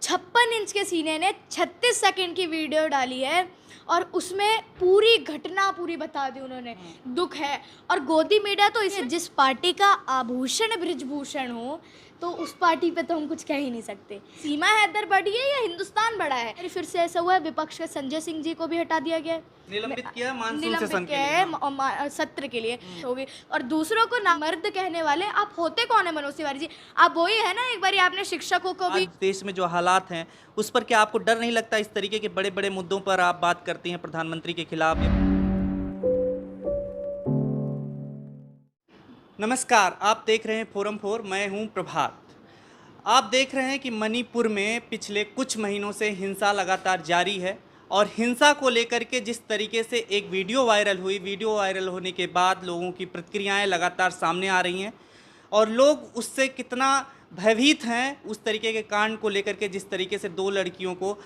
56 inch के सीने ने 36 सेकंड की वीडियो डाली है और उसमें पूरी घटना पूरी बता दी उन्होंने। दुख है। और गोदी मीडिया तो इसे जिस पार्टी का आभूषण बृजभूषण हो तो उस पार्टी पे तो हम कुछ कह ही नहीं सकते। सीमा हैदर बड़ी है या हिंदुस्तान बड़ा है? फिर से ऐसा हुआ है, विपक्ष के संजय सिंह जी को भी हटा दिया गया है, निलंबित किया है मानसून निलंबित सेशन के किया लिए। हाँ। है सत्र के लिए होगी। और दूसरों को नामर्द कहने वाले आप होते कौन है मनोज तिवारी जी? आप वही है ना, एक बार आपने शिक्षकों को भी आज देश में जो हालात हैं उस पर क्या आपको डर नहीं लगता? इस तरीके के बड़े बड़े मुद्दों पर आप बात करती हैं प्रधानमंत्री के खिलाफ। नमस्कार, आप देख रहे हैं फोरम 4, मैं हूं प्रभात। आप देख रहे हैं कि मणिपुर में पिछले कुछ महीनों से हिंसा लगातार जारी है और हिंसा को लेकर के जिस तरीके से एक वीडियो वायरल हुई, वीडियो वायरल होने के बाद लोगों की प्रतिक्रियाएं लगातार सामने आ रही हैं और लोग उससे कितना भयभीत हैं उस तरीके के कांड को लेकर के, जिस तरीके से 2 लड़कियों को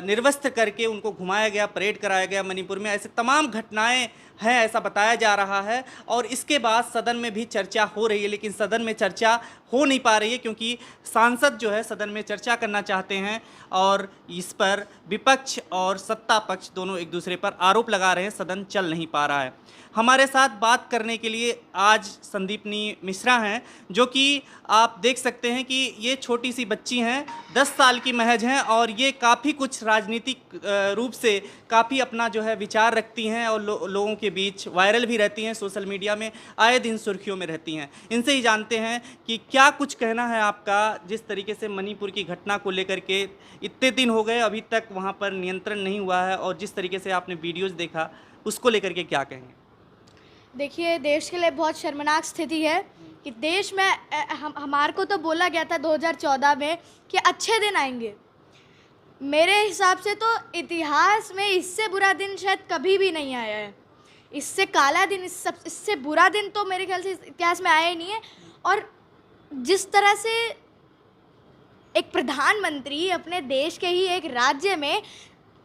निर्वस्त्र करके उनको घुमाया गया, परेड कराया गया मणिपुर में। ऐसे तमाम घटनाएं हैं ऐसा बताया जा रहा है और इसके बाद सदन में भी चर्चा हो रही है, लेकिन सदन में चर्चा हो नहीं पा रही है क्योंकि सांसद जो है सदन में चर्चा करना चाहते हैं और इस पर विपक्ष और सत्ता पक्ष दोनों एक दूसरे पर आरोप लगा रहे हैं, सदन चल नहीं पा रहा है। हमारे साथ बात करने के लिए आज संदीपनी मिश्रा हैं, जो कि आप देख सकते हैं कि ये छोटी सी बच्ची हैं, 10 साल की महज हैं और ये काफ़ी कुछ राजनीतिक रूप से काफ़ी अपना जो है विचार रखती हैं और लोगों के बीच वायरल भी रहती हैं, सोशल मीडिया में आए दिन सुर्खियों में रहती हैं। इनसे ही जानते हैं कि क्या कुछ कहना है आपका जिस तरीके से मणिपुर की घटना को लेकर के इतने दिन हो गए अभी तक वहाँ पर नियंत्रण नहीं हुआ है और जिस तरीके से आपने वीडियोज़ देखा उसको लेकर के क्या कहेंगे? देखिए, देश के लिए बहुत शर्मनाक स्थिति है कि देश में हमारे को तो बोला गया था 2014 में कि अच्छे दिन आएंगे। मेरे हिसाब से तो इतिहास में इससे बुरा दिन शायद कभी भी नहीं आया है। इससे काला दिन, इससे बुरा दिन तो मेरे ख्याल से इतिहास में आया ही नहीं है। और जिस तरह से एक प्रधानमंत्री अपने देश के ही एक राज्य में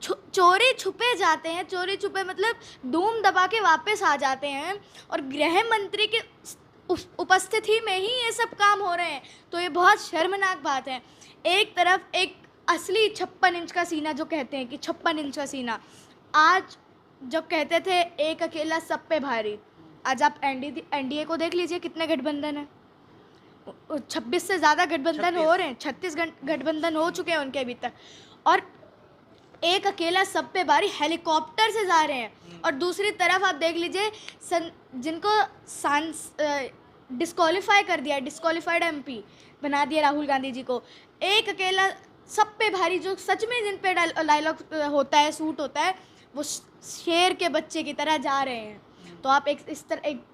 चोरी छुपे जाते हैं, चोरी छुपे मतलब धूम दबा के वापस आ जाते हैं और गृह मंत्री के उपस्थिति में ही ये सब काम हो रहे हैं, तो ये बहुत शर्मनाक बात है। एक तरफ एक असली 56 इंच का सीना जो कहते हैं कि 56 इंच का सीना, आज जब कहते थे एक अकेला सब पे भारी, आज आप एनडीए को देख लीजिए कितने गठबंधन है। 26 से ज़्यादा गठबंधन हो रहे हैं, 36 गठबंधन हो चुके हैं उनके अभी तक। और एक अकेला सब पे भारी हेलीकॉप्टर से जा रहे हैं। और दूसरी तरफ आप देख लीजिए जिनको डिस्क्वालीफाई कर दिया, डिस्क्वालीफाइड एमपी बना दिया राहुल गांधी जी को, एक अकेला सब पे भारी जो सच में जिन पे डायलॉग होता है, सूट होता है, वो शेर के बच्चे की तरह जा रहे हैं। तो आप एक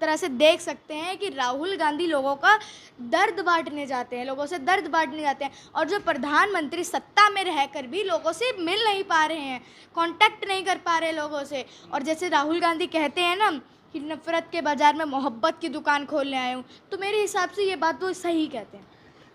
तरह से देख सकते हैं कि राहुल गांधी लोगों का दर्द बांटने जाते हैं, लोगों से दर्द बांटने जाते हैं। और जो प्रधानमंत्री सत्ता में रहकर भी लोगों से मिल नहीं पा रहे हैं, कांटेक्ट नहीं कर पा रहे लोगों से। और जैसे राहुल गांधी कहते हैं ना कि नफ़रत के बाज़ार में मोहब्बत की दुकान खोलने आए हूँ, तो मेरे हिसाब से ये बात वो सही कहते हैं।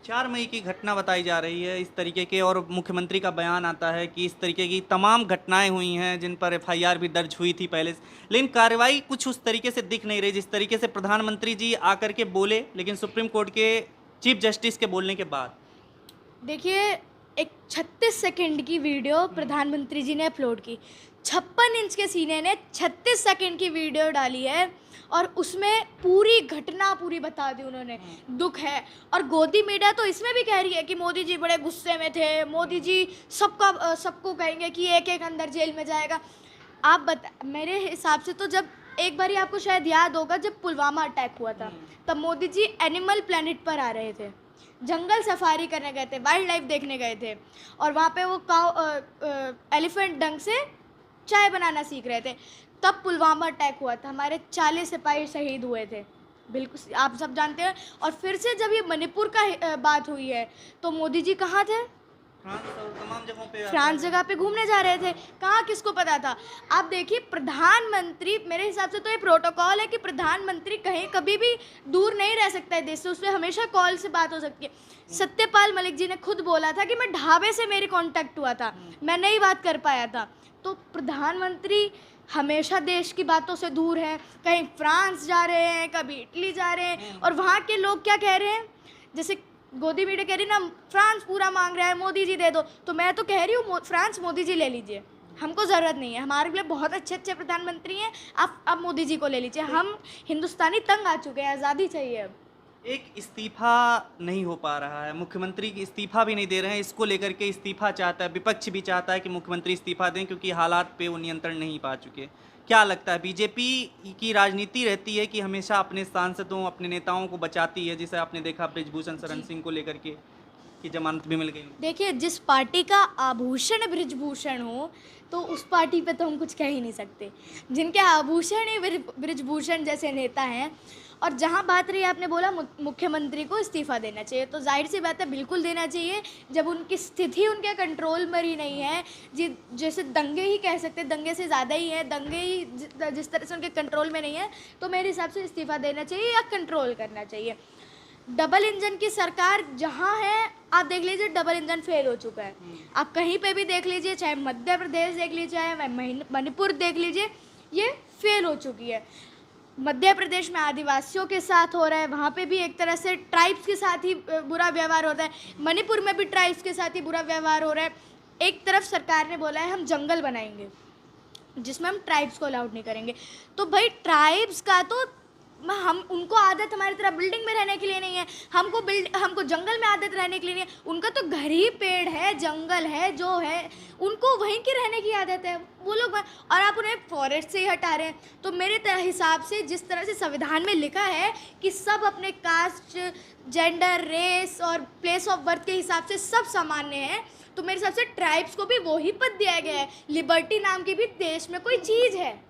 4 मई की घटना बताई जा रही है इस तरीके के और मुख्यमंत्री का बयान आता है कि इस तरीके की तमाम घटनाएं हुई हैं जिन पर एफआईआर भी दर्ज हुई थी पहले से, लेकिन कार्रवाई कुछ उस तरीके से दिख नहीं रही जिस तरीके से प्रधानमंत्री जी आकर के बोले, लेकिन सुप्रीम कोर्ट के चीफ जस्टिस के बोलने के बाद। देखिए, एक 36 सेकंड की वीडियो प्रधानमंत्री जी ने अपलोड की, 56 इंच के सीने ने 36 सेकंड की वीडियो डाली है और उसमें पूरी घटना पूरी बता दी उन्होंने। दुख है। और गोदी मीडिया तो इसमें भी कह रही है कि मोदी जी बड़े गुस्से में थे, मोदी जी सबको कहेंगे कि एक एक अंदर जेल में जाएगा। मेरे हिसाब से तो जब एक बार आपको शायद याद होगा जब पुलवामा अटैक हुआ था, तब मोदी जी एनिमल प्लेनेट पर आ रहे थे, जंगल सफारी करने गए थे, वाइल्ड लाइफ देखने गए थे और वहाँ पे वो एलिफेंट डंग से चाय बनाना सीख रहे थे। तब पुलवामा अटैक हुआ था, हमारे 40 सिपाही शहीद हुए थे, बिल्कुल आप सब जानते हैं। और फिर से जब ये मणिपुर का बात हुई है तो मोदी जी कहाँ थे? फ्रांस जगह पे घूमने जा रहे थे, कहाँ किसको पता था? आप देखिए, प्रधानमंत्री, मेरे हिसाब से तो ये प्रोटोकॉल है कि प्रधानमंत्री कहीं कभी भी दूर नहीं रह सकता है देश से, उससे हमेशा कॉल से बात हो सकती है। सत्यपाल मलिक जी ने खुद बोला था कि मैं ढाबे से मेरी कांटेक्ट हुआ था, मैं नहीं बात कर पाया था। तो प्रधानमंत्री हमेशा देश की बातों से दूर हैं, कहीं फ्रांस जा रहे हैं, कभी इटली जा रहे हैं और वहाँ के लोग क्या कह रहे हैं, जैसे गोदी मीडिया कह रही ना फ्रांस पूरा मांग रहा है, मोदी जी दे दो, तो मैं तो कह रही हूँ फ्रांस मोदी जी ले लीजिए, हमको ज़रूरत नहीं है, हमारे लिए बहुत अच्छे अच्छे प्रधानमंत्री हैं, आप मोदी जी को ले लीजिए, हम हिंदुस्तानी तंग आ चुके हैं, आज़ादी चाहिए अब। एक इस्तीफा नहीं हो पा रहा है, मुख्यमंत्री की इस्तीफा भी नहीं दे रहे हैं, इसको लेकर के इस्तीफा चाहता है, विपक्ष भी चाहता है कि मुख्यमंत्री इस्तीफा दें क्योंकि हालात पे वो नियंत्रण नहीं पा चुके। क्या लगता है, बीजेपी की राजनीति रहती है कि हमेशा अपने सांसदों, अपने नेताओं को बचाती है, जिसे आपने देखा ब्रिजभूषण शरण सिंह को लेकर के की जमानत भी मिल गई। देखिए, जिस पार्टी का आभूषण ब्रिजभूषण हो तो उस पार्टी पे तो हम कुछ कह ही नहीं सकते, जिनके आभूषण ही ब्रिजभूषण जैसे नेता हैं। और जहाँ बात रही, आपने बोला मुख्यमंत्री को इस्तीफा देना चाहिए, तो जाहिर सी बात है बिल्कुल देना चाहिए, जब उनकी स्थिति उनके कंट्रोल में ही नहीं है। जैसे दंगे ही कह सकते, दंगे से ज़्यादा ही है, दंगे ही जिस तरह से उनके कंट्रोल में नहीं है, तो मेरे हिसाब से इस्तीफा देना चाहिए या कंट्रोल करना चाहिए। डबल इंजन की सरकार जहाँ है, आप देख लीजिए डबल इंजन फेल हो चुका है। आप कहीं पे भी देख लीजिए, चाहे मध्य प्रदेश देख लीजिए, चाहे मणिपुर देख लीजिए, ये फेल हो चुकी है। मध्य प्रदेश में आदिवासियों के साथ हो रहा है, वहाँ पे भी एक तरह से ट्राइब्स के साथ ही बुरा व्यवहार होता है, मणिपुर में भी ट्राइब्स के साथ ही बुरा व्यवहार हो रहा है। एक तरफ सरकार ने बोला है हम जंगल बनाएंगे जिसमें हम ट्राइब्स को अलाउड नहीं करेंगे, तो भाई ट्राइब्स का तो हम उनको आदत हमारी तरह बिल्डिंग में रहने के लिए नहीं है, हमको जंगल में आदत रहने के लिए नहीं है। उनका तो घर ही पेड़ है, जंगल है, जो है उनको वहीं की रहने की आदत है, वो लोग। और आप उन्हें फॉरेस्ट से ही हटा रहे हैं। तो मेरे हिसाब से जिस तरह से संविधान में लिखा है कि सब अपने कास्ट, जेंडर, रेस और प्लेस ऑफ बर्थ के हिसाब से सब सामान्य हैं, तो मेरे हिसाब से ट्राइब्स को भी वही पद दिया गया है। लिबर्टी नाम की भी देश में कोई चीज़ है।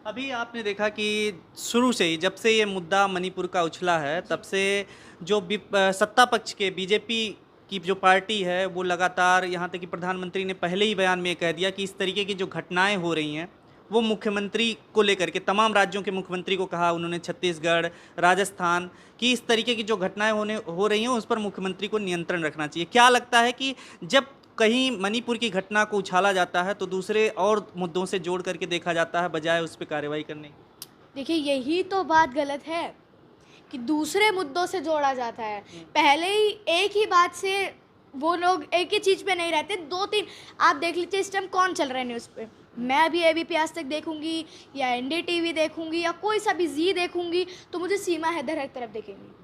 अभी आपने देखा कि शुरू से ही, जब से ये मुद्दा मणिपुर का उछला है, तब से जो सत्ता पक्ष के बीजेपी की जो पार्टी है वो लगातार, यहाँ तक कि प्रधानमंत्री ने पहले ही बयान में कह दिया कि इस तरीके की जो घटनाएं हो रही हैं वो मुख्यमंत्री को लेकर के, तमाम राज्यों के मुख्यमंत्री को कहा उन्होंने, छत्तीसगढ़, राजस्थान, कि इस तरीके की जो घटनाएं हो रही हैं उस पर मुख्यमंत्री को नियंत्रण रखना चाहिए। क्या लगता है कि जब कहीं मणिपुर की घटना को उछाला जाता है तो दूसरे और मुद्दों से जोड़ करके देखा जाता है बजाय उस पर कार्रवाई करने की? देखिए, यही तो बात गलत है कि दूसरे मुद्दों से जोड़ा जाता है। पहले ही एक ही बात से वो लोग एक ही चीज़ पे नहीं रहते, दो तीन। आप देख लीजिए इस टाइम कौन चल रहा है न्यूज़ पे। मैं अभी एबीपी आज तक देखूंगी या एनडीटीवी देखूंगी या कोई सा भी जी देखूंगी, तो मुझे सीमा हैदर हर तरफ दिखेंगी।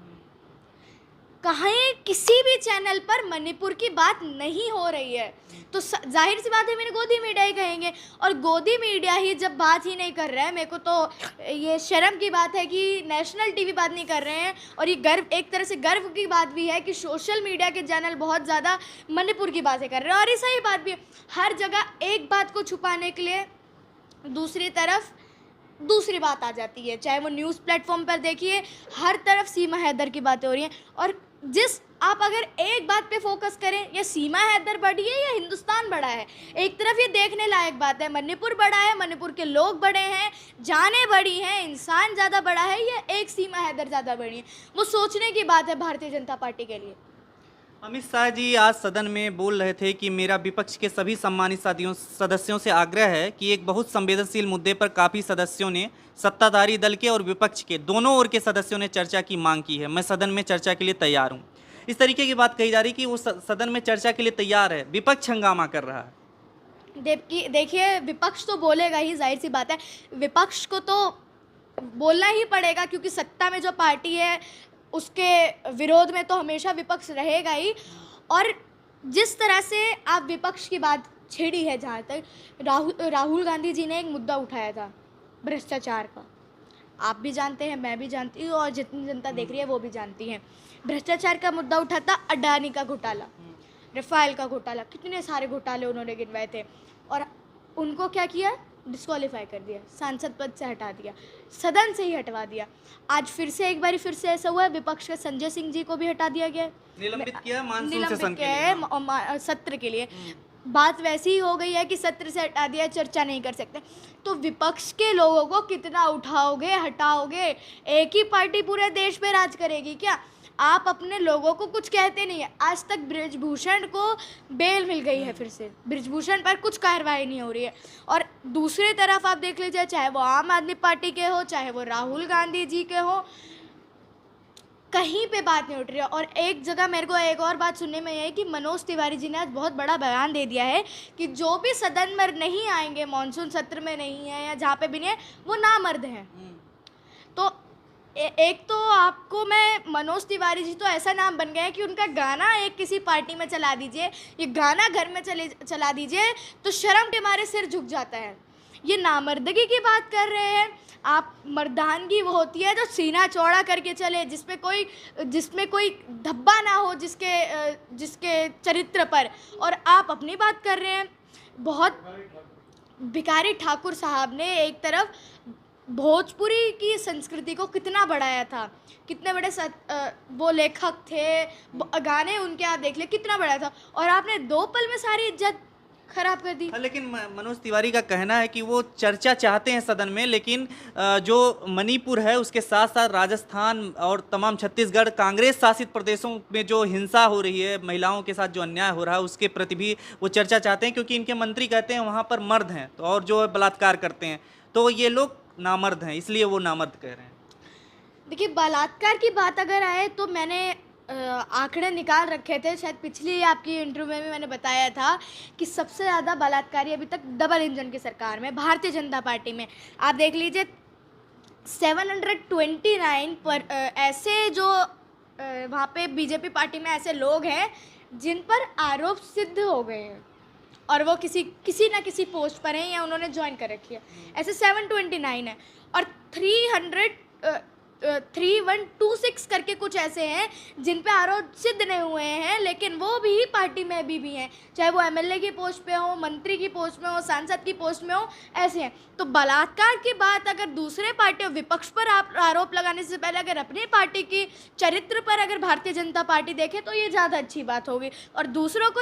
कहीं किसी भी चैनल पर मणिपुर की बात नहीं हो रही है, तो जाहिर सी बात है मेरे गोदी मीडिया ही कहेंगे। और गोदी मीडिया ही जब बात ही नहीं कर रहा है, मेरे को तो ये शर्म की बात है कि नेशनल टीवी बात नहीं कर रहे हैं। और ये गर्व, एक तरह से गर्व की बात भी है कि सोशल मीडिया के चैनल बहुत ज़्यादा मणिपुर की बातें कर रहे हैं। और ये सही बात भी है, हर जगह एक बात को छुपाने के लिए दूसरी तरफ दूसरी बात आ जाती है। चाहे वो न्यूज़ प्लेटफॉर्म पर देखिए, हर तरफ सीमा हैदर की बातें हो रही हैं। और आप अगर एक बात पे फोकस करें, या सीमा हैदर बड़ी है या हिंदुस्तान बड़ा है, एक तरफ ये देखने लायक बात है, मणिपुर बड़ा है, मणिपुर के लोग बड़े हैं, जानें बड़ी हैं, इंसान ज़्यादा बड़ा है, या एक सीमा हैदर ज़्यादा बड़ी है, वो सोचने की बात है भारतीय जनता पार्टी के लिए। अमित शाह जी आज सदन में बोल रहे थे कि मेरा विपक्ष के सभी सम्मानित सदस्यों से आग्रह है कि एक बहुत संवेदनशील मुद्दे पर काफ़ी सदस्यों ने, सत्ताधारी दल के और विपक्ष के दोनों ओर के सदस्यों ने चर्चा की मांग की है। मैं सदन में चर्चा के लिए तैयार हूँ। इस तरीके की बात कही जा रही कि वो सदन में चर्चा के लिए तैयार है, विपक्ष हंगामा कर रहा है। देखिए, विपक्ष तो बोलेगा ही, जाहिर सी बात है, विपक्ष को तो बोलना ही पड़ेगा, क्योंकि सत्ता में जो पार्टी है उसके विरोध में तो हमेशा विपक्ष रहेगा ही। और जिस तरह से आप विपक्ष की बात छेड़ी है, जहाँ तक राहुल गांधी जी ने एक मुद्दा उठाया था भ्रष्टाचार का, आप भी जानते हैं, मैं भी जानती हूँ, और जितनी जनता देख रही है वो भी जानती है। भ्रष्टाचार का मुद्दा उठा था, अडानी का घोटाला, रफाल का घोटाला, कितने सारे घोटाले उन्होंने गिनवाए थे, और उनको क्या किया, डिस्क्वालीफाई कर दिया, सांसद पद से हटा दिया, सदन से ही हटवा दिया। आज फिर से एक बार फिर से ऐसा हुआ है, विपक्ष के संजय सिंह जी को भी हटा दिया गया, निलंबित किया मानसून निलंबित किया है सत्र के लिए। बात वैसी ही हो गई है कि सत्र से हटा दिया, चर्चा नहीं कर सकते। तो विपक्ष के लोगों को कितना उठाओगे, हटाओगे? एक ही पार्टी पूरे देश पे राज करेगी क्या? आप अपने लोगों को कुछ कहते नहीं है। आज तक ब्रिजभूषण को बेल मिल गई है, फिर से ब्रिजभूषण पर कुछ कार्रवाई नहीं हो रही है। और दूसरी तरफ आप देख लीजिए, चाहे वो आम आदमी पार्टी के हो, चाहे वो राहुल गांधी जी के हो, कहीं पे बात नहीं उठ रही है। और एक जगह मेरे को एक और बात सुनने में आई है कि मनोज तिवारी जी ने आज बहुत बड़ा बयान दे दिया है कि जो भी सदन में नहीं आएंगे, मानसून सत्र में नहीं है या जहाँ पे भी नहीं है, वो नामर्द हैं। तो एक तो आपको मैं मनोज तिवारी जी तो ऐसा नाम बन गया है कि उनका गाना एक किसी पार्टी में चला दीजिए, ये गाना घर में चला दीजिए तो शर्म के मारे सिर झुक जाता है। ये नामर्दगी की बात कर रहे हैं आप। मर्दानगी वो होती है जो सीना चौड़ा करके चले, जिसमें कोई धब्बा ना हो जिसके चरित्र पर, और आप अपनी बात कर रहे हैं। बहुत भिखारी ठाकुर साहब ने एक तरफ भोजपुरी की संस्कृति को कितना बढ़ाया था, कितने बड़े वो लेखक थे, गाने उनके आप देख ले कितना बड़ा था, और आपने 2 पल में सारी इज्जत खराब कर दी। लेकिन मनोज तिवारी का कहना है कि वो चर्चा चाहते हैं सदन में, लेकिन जो मणिपुर है उसके साथ साथ राजस्थान और तमाम छत्तीसगढ़ कांग्रेस शासित प्रदेशों में जो हिंसा हो रही है, महिलाओं के साथ जो अन्याय हो रहा है, उसके प्रति भी वो चर्चा चाहते हैं, क्योंकि इनके मंत्री कहते हैं वहाँ पर मर्द हैं तो और जो बलात्कार करते हैं तो ये लोग नामर्द हैं, इसलिए वो नामर्द कह रहे हैं। देखिए, बलात्कार की बात अगर आए तो मैंने आंकड़े निकाल रखे थे, शायद पिछली आपकी इंटरव्यू में भी मैंने बताया था कि सबसे ज़्यादा बलात्कारी अभी तक डबल इंजन की सरकार में, भारतीय जनता पार्टी में। आप देख लीजिए 729 पर ऐसे जो वहाँ पे बीजेपी पार्टी में ऐसे लोग हैं जिन पर आरोप सिद्ध हो गए हैं और वो किसी ना किसी पोस्ट पर हैं या उन्होंने ज्वाइन कर रखी है। ऐसे 729 है, और 3126 करके कुछ ऐसे हैं जिन पे आरोप सिद्ध नहीं हुए हैं, लेकिन वो भी पार्टी में भी हैं, चाहे वो एमएलए की पोस्ट पे हो, मंत्री की पोस्ट में हो, सांसद की पोस्ट में हो, ऐसे हैं। तो बलात्कार की बात अगर दूसरे पार्टी विपक्ष पर आप आरोप लगाने से पहले अगर अपनी पार्टी की चरित्र पर अगर भारतीय जनता पार्टी देखे तो ये ज़्यादा अच्छी बात होगी। और दूसरों को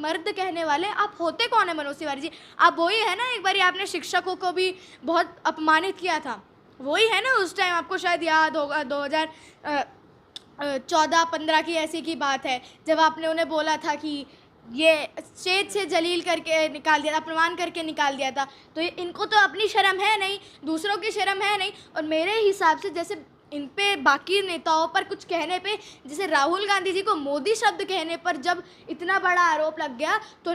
मर्द कहने वाले आप होते कौन है मनोज तिवारी जी? आप वही है ना, एक बार आपने शिक्षकों को भी बहुत अपमानित किया था, वही है ना। उस टाइम आपको शायद याद होगा 2014-15 की ऐसी की बात है, जब आपने उन्हें बोला था कि ये स्टेज से जलील करके निकाल दिया था, अपमान करके निकाल दिया था। तो इनको तो अपनी शर्म है नहीं, दूसरों की शर्म है नहीं। और मेरे हिसाब से जैसे इन पे बाकी नेताओं पर कुछ कहने पे, जैसे राहुल गांधी जी को मोदी शब्द कहने पर जब इतना बड़ा आरोप लग गया, तो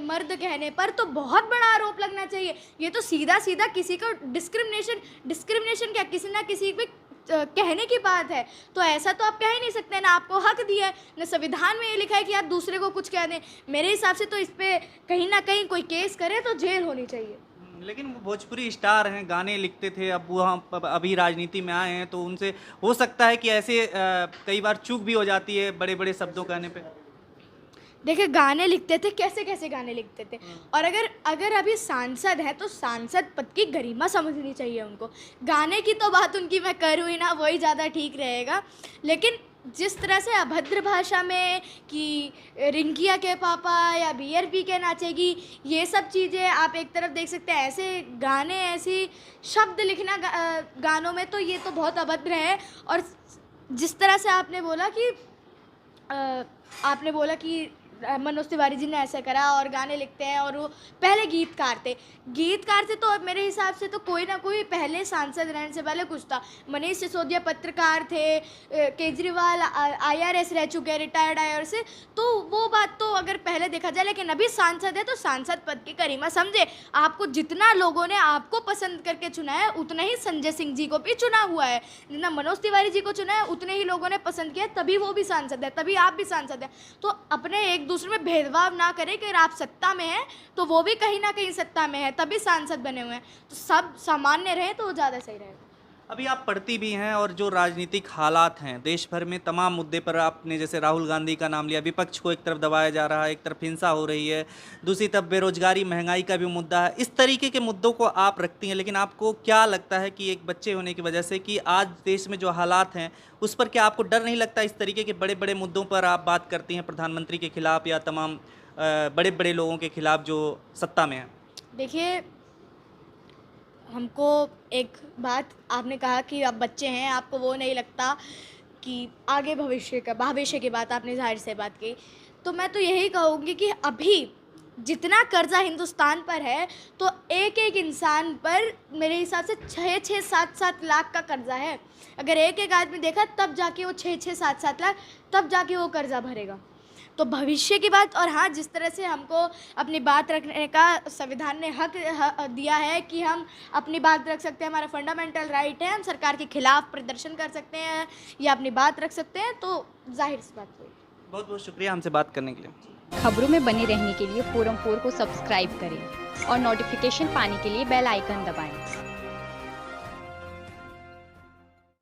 मर्द कहने पर तो बहुत बड़ा आरोप लगना चाहिए। ये तो सीधा सीधा किसी को डिस्क्रिमिनेशन क्या, किसी ना किसी पे कहने की बात है। तो ऐसा तो आप कह ही नहीं सकते ना, आपको हक दिया है, न संविधान में ये लिखा है कि आप दूसरे को कुछ कह दें। मेरे हिसाब से तो इस पर कहीं ना कहीं कोई केस करे तो जेल होनी चाहिए। लेकिन वो भोजपुरी स्टार हैं, गाने लिखते थे, अब वो अभी राजनीति में आए हैं, तो उनसे हो सकता है कि ऐसे कई बार चूक भी हो जाती है बड़े बड़े शब्दों कहने पे। देखिए, गाने लिखते थे, कैसे कैसे गाने लिखते थे। और अगर अभी सांसद हैं तो सांसद पद की गरिमा समझनी चाहिए उनको। गाने की तो बात उनकी मैं करूँ ही ना, वही ज़्यादा ठीक रहेगा। लेकिन जिस तरह से अभद्र भाषा में कि रिंकिया के पापा या बियर पी के नाचेगी, ये सब चीज़ें आप एक तरफ देख सकते हैं। ऐसे गाने, ऐसी शब्द लिखना गानों में, तो ये तो बहुत अभद्र है। और जिस तरह से आपने बोला कि मनोज तिवारी जी ने ऐसा करा और गाने लिखते हैं, और वो पहले गीतकार थे तो अब मेरे हिसाब से तो कोई ना कोई पहले सांसद रहने से पहले कुछ था। मनीष सिसोदिया पत्रकार थे, केजरीवाल IRS रह चुके हैं, रिटायर्ड IRS से। तो वो बात तो अगर पहले देखा जाए, लेकिन अभी सांसद है तो सांसद पद की गरिमा समझे। आपको जितना लोगों ने आपको पसंद करके चुना है, उतना ही संजय सिंह जी को भी चुना हुआ है, जितना मनोज तिवारी जी को चुना है उतने ही लोगों ने पसंद किया, तभी वो भी सांसद है, तभी आप भी सांसद हैं। तो अपने एक दूसरे में भेदभाव ना करें कि अगर आप सत्ता में हैं तो वो भी कहीं ना कहीं सत्ता में है, तभी सांसद बने हुए हैं। तो सब सामान्य रहे तो ज़्यादा सही रहेगा। अभी आप पढ़ती भी हैं, और जो राजनीतिक हालात हैं देश भर में, तमाम मुद्दे पर आपने जैसे राहुल गांधी का नाम लिया, विपक्ष को एक तरफ दबाया जा रहा है, एक तरफ हिंसा हो रही है, दूसरी तरफ बेरोजगारी, महंगाई का भी मुद्दा है। इस तरीके के मुद्दों को आप रखती हैं, लेकिन आपको क्या लगता है कि एक बच्चे होने की वजह से कि आज देश में जो हालात हैं उस पर क्या आपको डर नहीं लगता? इस तरीके के बड़े बड़े मुद्दों पर आप बात करती हैं, प्रधानमंत्री के खिलाफ या तमाम बड़े बड़े लोगों के खिलाफ जो सत्ता में हैं। देखिए, हमको एक बात आपने कहा कि आप बच्चे हैं, आपको वो नहीं लगता कि आगे भविष्य की बात आपने जाहिर से बात की। तो मैं तो यही कहूँगी कि अभी जितना कर्जा हिंदुस्तान पर है तो एक एक इंसान पर मेरे हिसाब से 6-7 लाख का कर्जा है। अगर एक एक आदमी देखा तब जाके वो 6-7 लाख तब जाके वो कर्जा भरेगा। तो भविष्य की बात, और हाँ, जिस तरह से हमको अपनी बात रखने का संविधान ने हक दिया है कि हम अपनी बात रख सकते हैं, हमारा फंडामेंटल राइट है, हम सरकार के खिलाफ प्रदर्शन कर सकते हैं या अपनी बात रख सकते हैं, तो जाहिर सी बात है। बहुत बहुत शुक्रिया हमसे बात करने के लिए। खबरों में बने रहने के लिए फोरम 4 को सब्सक्राइब करें और नोटिफिकेशन पाने के लिए बेल आइकन दबाएं।